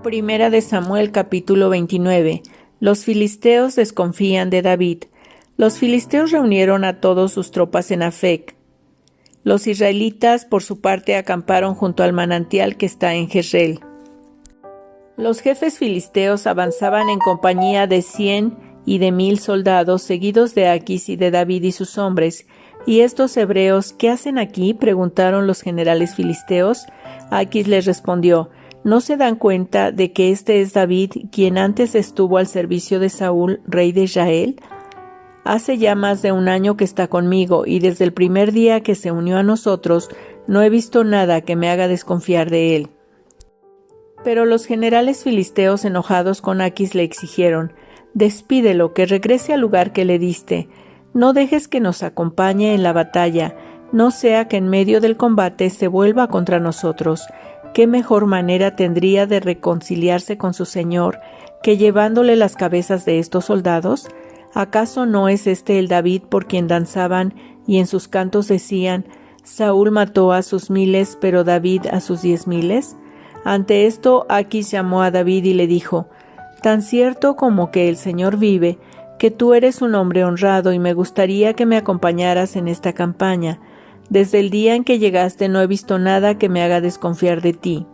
Primera de Samuel capítulo 29. Los filisteos desconfían de David. Los filisteos reunieron a todas sus tropas en Afec. Los israelitas, por su parte, acamparon junto al manantial que está en Jezreel. Los jefes filisteos avanzaban en compañía de 100 y de 1000 soldados, seguidos de Aquis y de David y sus hombres. ¿Y estos hebreos qué hacen aquí?, preguntaron los generales filisteos. Aquis les respondió: ¿no se dan cuenta de que este es David, quien antes estuvo al servicio de Saúl, rey de Israel? Hace ya más de 1 año que está conmigo, y desde el primer día que se unió a nosotros, no he visto nada que me haga desconfiar de él. Pero los generales filisteos, enojados con Aquis, le exigieron: despídelo, que regrese al lugar que le diste. No dejes que nos acompañe en la batalla, no sea que en medio del combate se vuelva contra nosotros. ¿Qué mejor manera tendría de reconciliarse con su señor que llevándole las cabezas de estos soldados? ¿Acaso no es este el David por quien danzaban y en sus cantos decían: Saúl mató a sus 1000, pero David a sus 10,000? Ante esto, Aquis llamó a David y le dijo: tan cierto como que el Señor vive, que tú eres un hombre honrado y me gustaría que me acompañaras en esta campaña. Desde el día en que llegaste no he visto nada que me haga desconfiar de ti.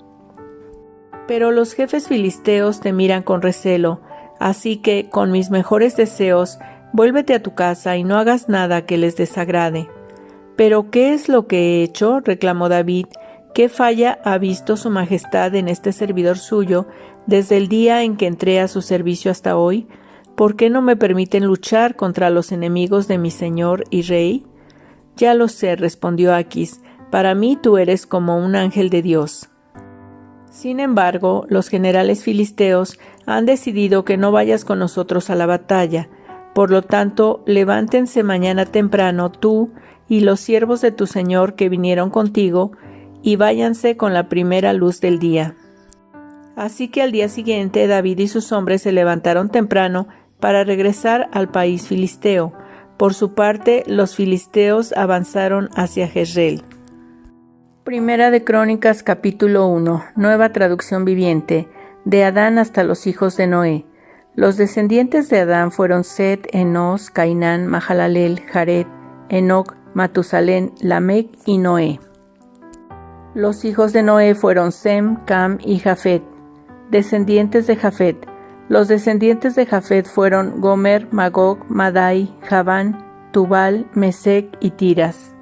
Pero los jefes filisteos te miran con recelo, así que, con mis mejores deseos, vuélvete a tu casa y no hagas nada que les desagrade. ¿Pero qué es lo que he hecho?, reclamó David. ¿Qué falla ha visto su majestad en este servidor suyo desde el día en que entré a su servicio hasta hoy? ¿Por qué no me permiten luchar contra los enemigos de mi señor y rey? Ya lo sé, respondió Aquis, para mí tú eres como un ángel de Dios. Sin embargo, los generales filisteos han decidido que no vayas con nosotros a la batalla. Por lo tanto, levántense mañana temprano tú y los siervos de tu señor que vinieron contigo, y váyanse con la primera luz del día. Así que al día siguiente David y sus hombres se levantaron temprano para regresar al país filisteo. Por su parte, los filisteos avanzaron hacia Jezreel. Primera de Crónicas capítulo 1, nueva traducción viviente, de Adán hasta los hijos de Noé. Los descendientes de Adán fueron Set, Enos, Cainán, Mahalalel, Jared, Enoc, Matusalén, Lamec y Noé. Los hijos de Noé fueron Sem, Cam y Jafet. Descendientes de Jafet. Los descendientes de Jafet fueron Gomer, Magog, Madai, Javán, Tubal, Mesec y Tiras.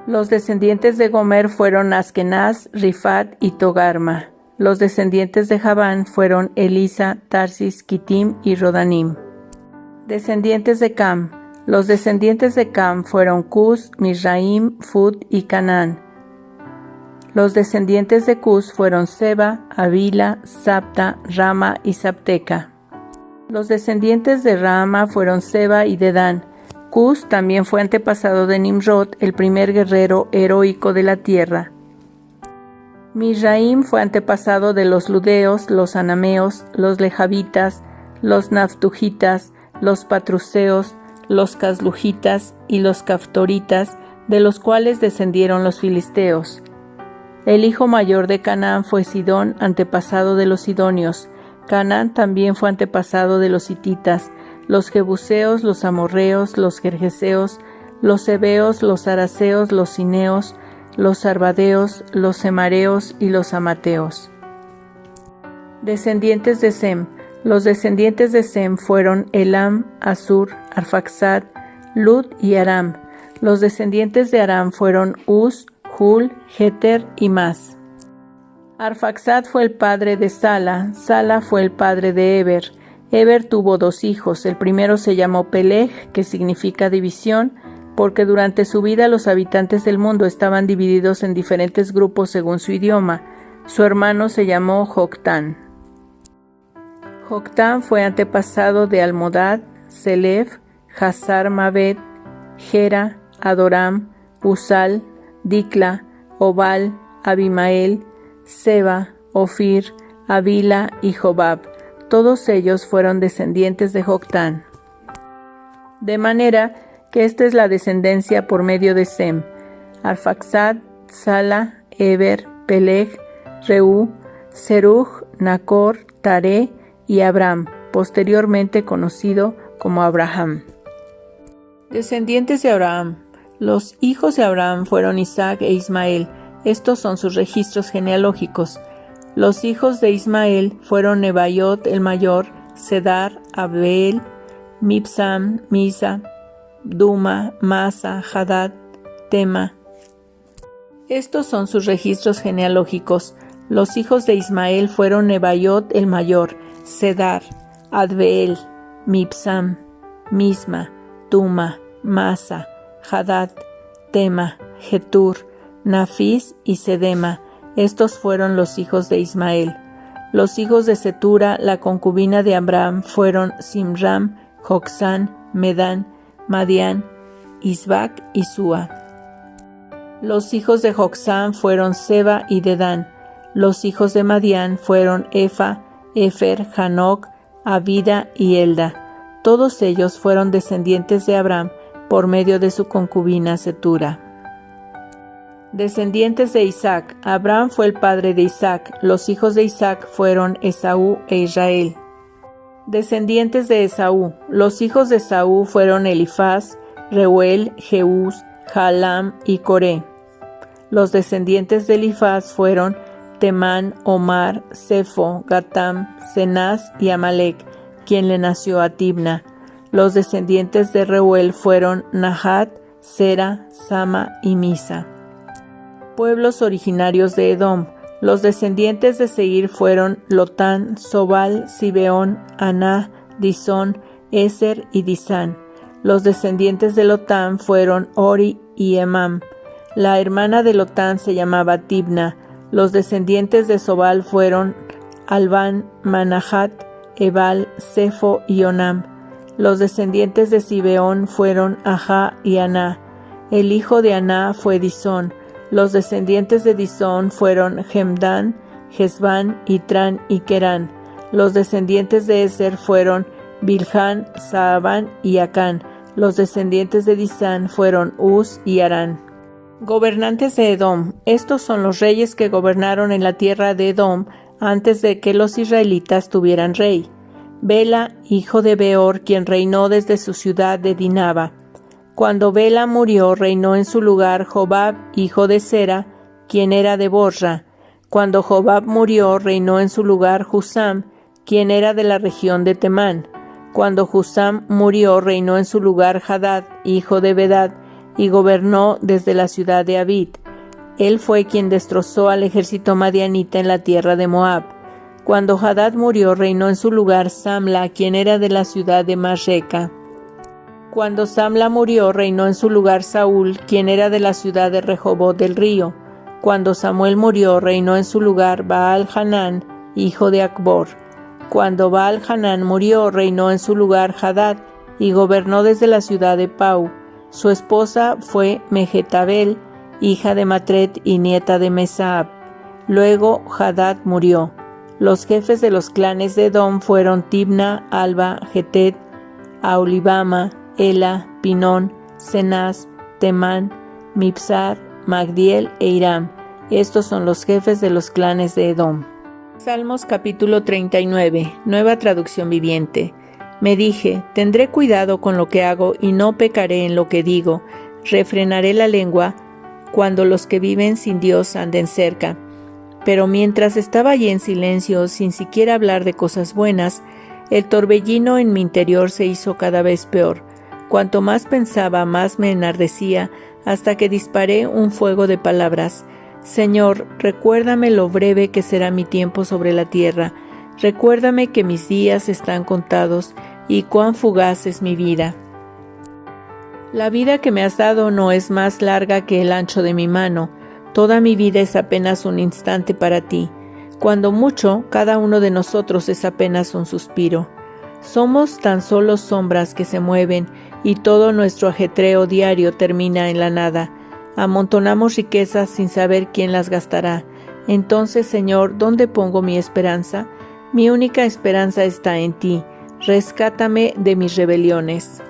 Los descendientes de Gomer fueron Askenaz, Rifat y Togarma. Los descendientes de Javán fueron Elisa, Tarsis, Kitim y Rodanim. Descendientes de Cam. Los descendientes de Cam fueron Cus, Misraim, Fut y Canaán. Los descendientes de Cus fueron Seba, Avila, Sapta, Rama y Sapteca. Los descendientes de Rama fueron Seba y Dedán. Cus también fue antepasado de Nimrod, el primer guerrero heroico de la tierra. Misraim fue antepasado de los ludeos, los anameos, los lejabitas, los naftujitas, los patruseos, los caslujitas y los caftoritas, de los cuales descendieron los filisteos. El hijo mayor de Canaán fue Sidón, antepasado de los sidonios. Canaán también fue antepasado de los hititas, los jebuseos, los amorreos, los gergeseos, los heveos, los araceos, los cineos, los arvadeos, los semareos y los amateos. Descendientes de Sem. Los descendientes de Sem fueron Elam, Asur, Arfaxad, Lud y Aram. Los descendientes de Aram fueron Uz, Hul, Jeter y Mas. Arfaxad fue el padre de Sala, Sala fue el padre de Eber. Eber tuvo 2 hijos, el primero se llamó Peleg, que significa división, porque durante su vida los habitantes del mundo estaban divididos en diferentes grupos según su idioma. Su hermano se llamó Joctán. Joctán fue antepasado de Almodad, Selef, Hazar Mabet, Gera, Adoram, Usal, Dicla, Obal, Abimael, Seba, Ofir, Avila y Jobab. Todos ellos fueron descendientes de Joctán. De manera que esta es la descendencia por medio de Sem: Arfaxad, Sala, Eber, Peleg, Reú, Serug, Nacor, Taré y Abram, posteriormente conocido como Abraham. Descendientes de Abraham. Los hijos de Abraham fueron Isaac e Ismael. Estos son sus registros genealógicos. Los hijos de Ismael fueron Nebaiot el mayor, Cedar, Abel, Mibsam, Misa, Duma, Masa, Hadad, Tema. Estos son sus registros genealógicos. Los hijos de Ismael fueron Nebaiot el mayor, Cedar, Adbeel, Mibsam, Misma, Duma, Masa, Hadad, Tema, Getur, Nafis y Sedema. Estos fueron los hijos de Ismael. Los hijos de Cetura, la concubina de Abraham, fueron Simram, Joksán, Medán, Madián, Isbac y Sua. Los hijos de Joksán fueron Seba y Dedán. Los hijos de Madián fueron Efa, Efer, Hanoc, Abida y Elda. Todos ellos fueron descendientes de Abraham por medio de su concubina Cetura. Descendientes de Isaac. Abraham fue el padre de Isaac. Los hijos de Isaac fueron Esaú e Israel. Descendientes de Esaú. Los hijos de Esaú fueron Elifaz, Reuel, Jeús, Jaalam y Coré. Los descendientes de Elifaz fueron Temán, Omar, Sefo, Gatam, Cenaz y Amalek, quien le nació a Tibna. Los descendientes de Reuel fueron Nahat, Sera, Sama y Misa. Pueblos originarios de Edom. Los descendientes de Seir fueron Lotán, Sobal, Sibeón, Aná, Disón, Eser y Disán. Los descendientes de Lotán fueron Ori y Emam. La hermana de Lotán se llamaba Tibna. Los descendientes de Sobal fueron Albán, Manahat, Ebal, Sefo y Onam. Los descendientes de Sibeón fueron Ajá y Aná. El hijo de Aná fue Disón. Los descendientes de Disón fueron Hemdán, Hesbán, Itran y Kerán. Los descendientes de Eser fueron Bilhán, Saabán y Acán. Los descendientes de Disán fueron Uz y Arán. Gobernantes de Edom. Estos son los reyes que gobernaron en la tierra de Edom antes de que los israelitas tuvieran rey. Bela, hijo de Beor, quien reinó desde su ciudad de Dinaba. Cuando Bela murió, reinó en su lugar Jobab, hijo de Sera, quien era de Bosra. Cuando Jobab murió, reinó en su lugar Husam, quien era de la región de Temán. Cuando Husam murió, reinó en su lugar Hadad, hijo de Bedad, y gobernó desde la ciudad de Abid. Él fue quien destrozó al ejército madianita en la tierra de Moab. Cuando Hadad murió, reinó en su lugar Samla, quien era de la ciudad de Masreca. Cuando Samla murió, reinó en su lugar Saúl, quien era de la ciudad de Rehobot del río. Cuando Samuel murió, reinó en su lugar Baal-Hanán, hijo de Acbor. Cuando Baal-Hanán murió, reinó en su lugar Hadad, y gobernó desde la ciudad de Pau. Su esposa fue Mehetabel, hija de Matred y nieta de Mesaab. Luego Hadad murió. Los jefes de los clanes de Edom fueron Tibna, Alba, Getet, Aolibama, Ela, Pinón, Cenaz, Temán, Mibsar, Magdiel e Iram. Estos son los jefes de los clanes de Edom. Salmos capítulo 39, nueva traducción viviente. Me dije, tendré cuidado con lo que hago y no pecaré en lo que digo. Refrenaré la lengua cuando los que viven sin Dios anden cerca. Pero mientras estaba allí en silencio, sin siquiera hablar de cosas buenas, el torbellino en mi interior se hizo cada vez peor. Cuanto más pensaba, más me enardecía, hasta que disparé un fuego de palabras. Señor, recuérdame lo breve que será mi tiempo sobre la tierra. Recuérdame que mis días están contados y cuán fugaz es mi vida. La vida que me has dado no es más larga que el ancho de mi mano. Toda mi vida es apenas un instante para ti. Cuando mucho, cada uno de nosotros es apenas un suspiro. Somos tan solo sombras que se mueven y todo nuestro ajetreo diario termina en la nada. Amontonamos riquezas sin saber quién las gastará. Entonces, Señor, ¿dónde pongo mi esperanza? Mi única esperanza está en ti. Rescátame de mis rebeliones.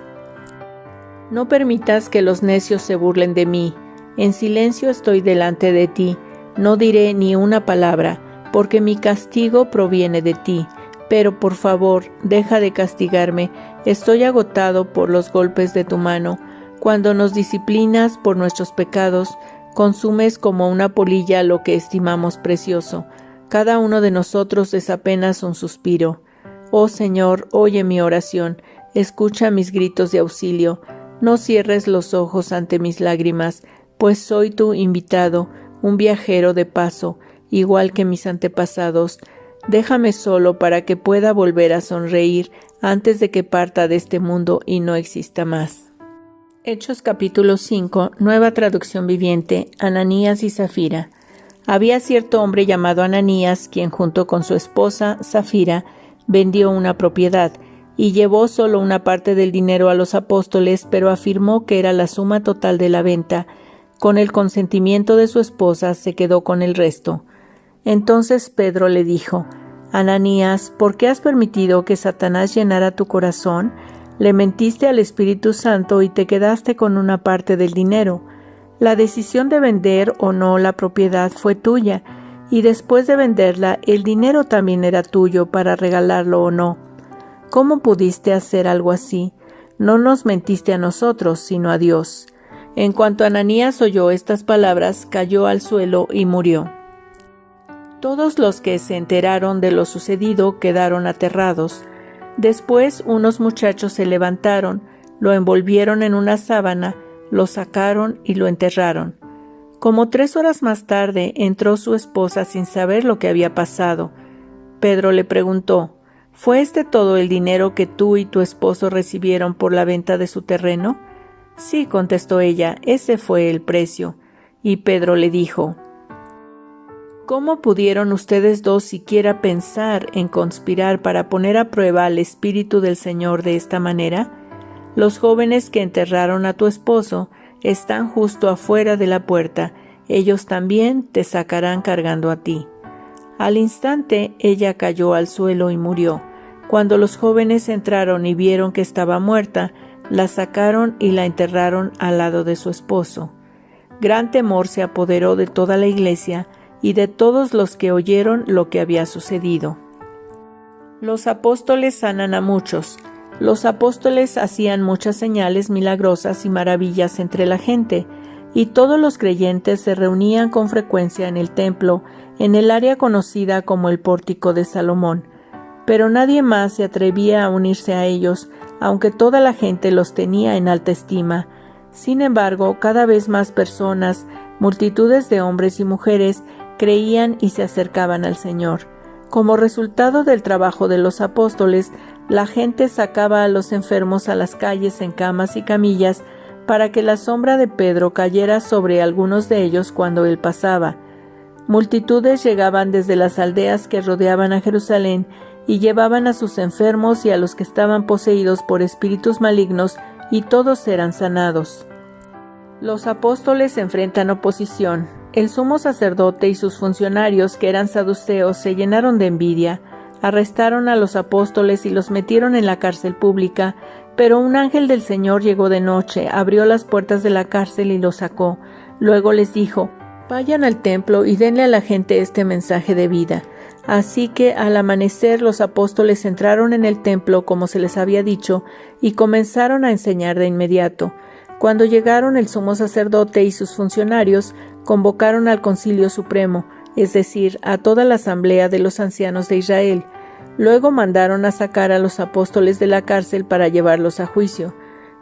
No permitas que los necios se burlen de mí. En silencio estoy delante de ti. No diré ni una palabra. porque mi castigo proviene de ti. Pero por favor, deja de castigarme, estoy agotado por los golpes de tu mano. Cuando nos disciplinas por nuestros pecados, consumes como una polilla lo que estimamos precioso. Cada uno de nosotros es apenas un suspiro. Oh Señor, oye mi oración, escucha mis gritos de auxilio. No cierres los ojos ante mis lágrimas, pues soy tu invitado, un viajero de paso, igual que mis antepasados. Déjame solo para que pueda volver a sonreír antes de que parta de este mundo y no exista más. Hechos capítulo 5, Nueva Traducción Viviente, Ananías y Zafira. Había cierto hombre llamado Ananías, quien junto con su esposa, Zafira, vendió una propiedad, y llevó solo una parte del dinero a los apóstoles, pero afirmó que era la suma total de la venta. Con el consentimiento de su esposa, se quedó con el resto. Entonces Pedro le dijo: Ananías, ¿por qué has permitido que Satanás llenara tu corazón? Le mentiste al Espíritu Santo y te quedaste con una parte del dinero. La decisión de vender o no la propiedad fue tuya, y después de venderla, el dinero también era tuyo para regalarlo o no. ¿Cómo pudiste hacer algo así? No nos mentiste a nosotros, sino a Dios. En cuanto Ananías oyó estas palabras, cayó al suelo y murió. Todos los que se enteraron de lo sucedido quedaron aterrados. Después unos muchachos se levantaron, lo envolvieron en una sábana, lo sacaron y lo enterraron. Como 3 horas más tarde entró su esposa sin saber lo que había pasado. Pedro le preguntó: ¿Fue este todo el dinero que tú y tu esposo recibieron por la venta de su terreno? Sí, contestó ella, ese fue el precio. Y Pedro le dijo: ¿Cómo pudieron ustedes dos siquiera pensar en conspirar para poner a prueba al Espíritu del Señor de esta manera? Los jóvenes que enterraron a tu esposo están justo afuera de la puerta. Ellos también te sacarán cargando a ti. Al instante ella cayó al suelo y murió. Cuando los jóvenes entraron y vieron que estaba muerta, la sacaron y la enterraron al lado de su esposo. Gran temor se apoderó de toda la iglesia y de todos los que oyeron lo que había sucedido. Los apóstoles sanan a muchos. Los apóstoles hacían muchas señales milagrosas y maravillas entre la gente, y todos los creyentes se reunían con frecuencia en el templo, en el área conocida como el Pórtico de Salomón. Pero nadie más se atrevía a unirse a ellos, aunque toda la gente los tenía en alta estima. Sin embargo, cada vez más personas, multitudes de hombres y mujeres, creían y se acercaban al Señor. Como resultado del trabajo de los apóstoles, la gente sacaba a los enfermos a las calles en camas y camillas para que la sombra de Pedro cayera sobre algunos de ellos cuando él pasaba. Multitudes llegaban desde las aldeas que rodeaban a Jerusalén y llevaban a sus enfermos y a los que estaban poseídos por espíritus malignos, y todos eran sanados. Los apóstoles enfrentan oposición. El sumo sacerdote y sus funcionarios, que eran saduceos, se llenaron de envidia. Arrestaron a los apóstoles y los metieron en la cárcel pública, pero un ángel del Señor llegó de noche, abrió las puertas de la cárcel y los sacó. Luego les dijo: vayan al templo y denle a la gente este mensaje de vida. Así que al amanecer los apóstoles entraron en el templo como se les había dicho y comenzaron a enseñar de inmediato. Cuando llegaron, el sumo sacerdote y sus funcionarios convocaron al Concilio Supremo, es decir, a toda la asamblea de los ancianos de Israel. Luego mandaron a sacar a los apóstoles de la cárcel para llevarlos a juicio.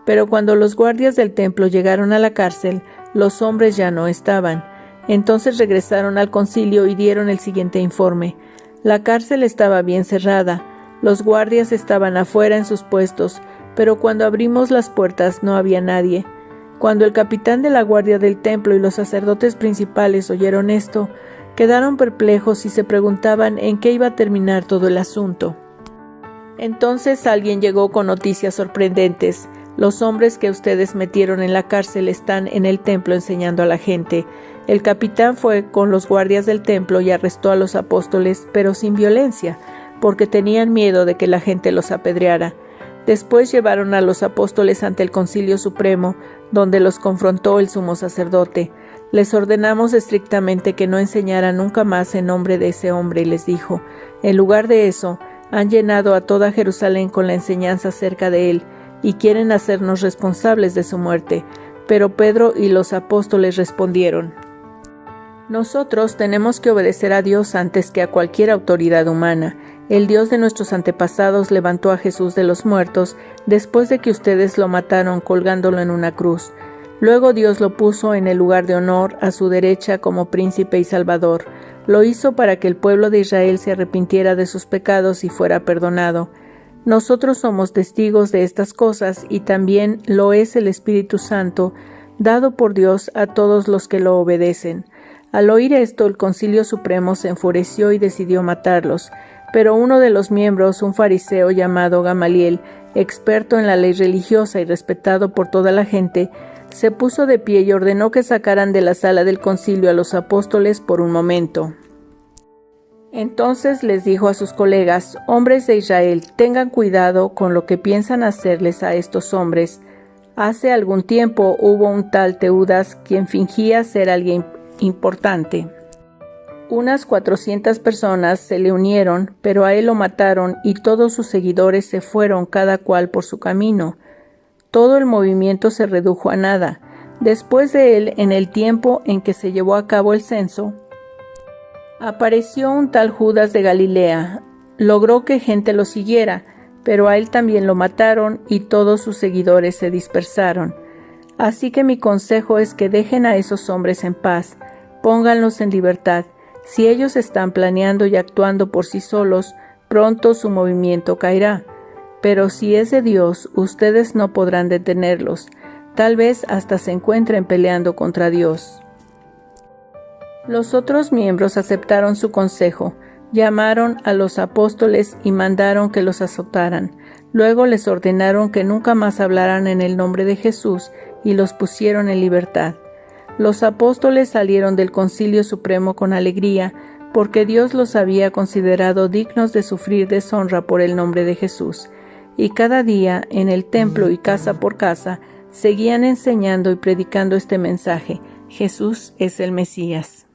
Pero cuando los guardias del templo llegaron a la cárcel, los hombres ya no estaban. Entonces regresaron al concilio y dieron el siguiente informe: la cárcel estaba bien cerrada, los guardias estaban afuera en sus puestos, pero cuando abrimos las puertas no había nadie. Cuando el capitán de la guardia del templo y los sacerdotes principales oyeron esto, quedaron perplejos y se preguntaban en qué iba a terminar todo el asunto. Entonces alguien llegó con noticias sorprendentes: los hombres que ustedes metieron en la cárcel están en el templo enseñando a la gente. El capitán fue con los guardias del templo y arrestó a los apóstoles, pero sin violencia, porque tenían miedo de que la gente los apedreara. Después llevaron a los apóstoles ante el Concilio Supremo, donde los confrontó el sumo sacerdote. Les ordenamos estrictamente que no enseñaran nunca más en nombre de ese hombre, y les dijo: en lugar de eso, han llenado a toda Jerusalén con la enseñanza acerca de él, y quieren hacernos responsables de su muerte. Pero Pedro y los apóstoles respondieron: nosotros tenemos que obedecer a Dios antes que a cualquier autoridad humana. El Dios de nuestros antepasados levantó a Jesús de los muertos después de que ustedes lo mataron colgándolo en una cruz. Luego Dios lo puso en el lugar de honor a su derecha como príncipe y salvador. Lo hizo para que el pueblo de Israel se arrepintiera de sus pecados y fuera perdonado. Nosotros somos testigos de estas cosas, y también lo es el Espíritu Santo, dado por Dios a todos los que lo obedecen. Al oír esto, el Concilio Supremo se enfureció y decidió matarlos. Pero uno de los miembros, un fariseo llamado Gamaliel, experto en la ley religiosa y respetado por toda la gente, se puso de pie y ordenó que sacaran de la sala del concilio a los apóstoles por un momento. Entonces les dijo a sus colegas: hombres de Israel, tengan cuidado con lo que piensan hacerles a estos hombres. Hace algún tiempo hubo un tal Teudas quien fingía ser alguien importante. Unas 400 personas se le unieron, pero a él lo mataron y todos sus seguidores se fueron cada cual por su camino. Todo el movimiento se redujo a nada. Después de él, en el tiempo en que se llevó a cabo el censo, apareció un tal Judas de Galilea. Logró que gente lo siguiera, pero a él también lo mataron y todos sus seguidores se dispersaron. Así que mi consejo es que dejen a esos hombres en paz, pónganlos en libertad. Si ellos están planeando y actuando por sí solos, pronto su movimiento caerá. Pero si es de Dios, ustedes no podrán detenerlos. Tal vez hasta se encuentren peleando contra Dios. Los otros miembros aceptaron su consejo, llamaron a los apóstoles y mandaron que los azotaran. Luego les ordenaron que nunca más hablaran en el nombre de Jesús y los pusieron en libertad. Los apóstoles salieron del Concilio Supremo con alegría, porque Dios los había considerado dignos de sufrir deshonra por el nombre de Jesús. Y cada día, en el templo y casa por casa, seguían enseñando y predicando este mensaje: Jesús es el Mesías.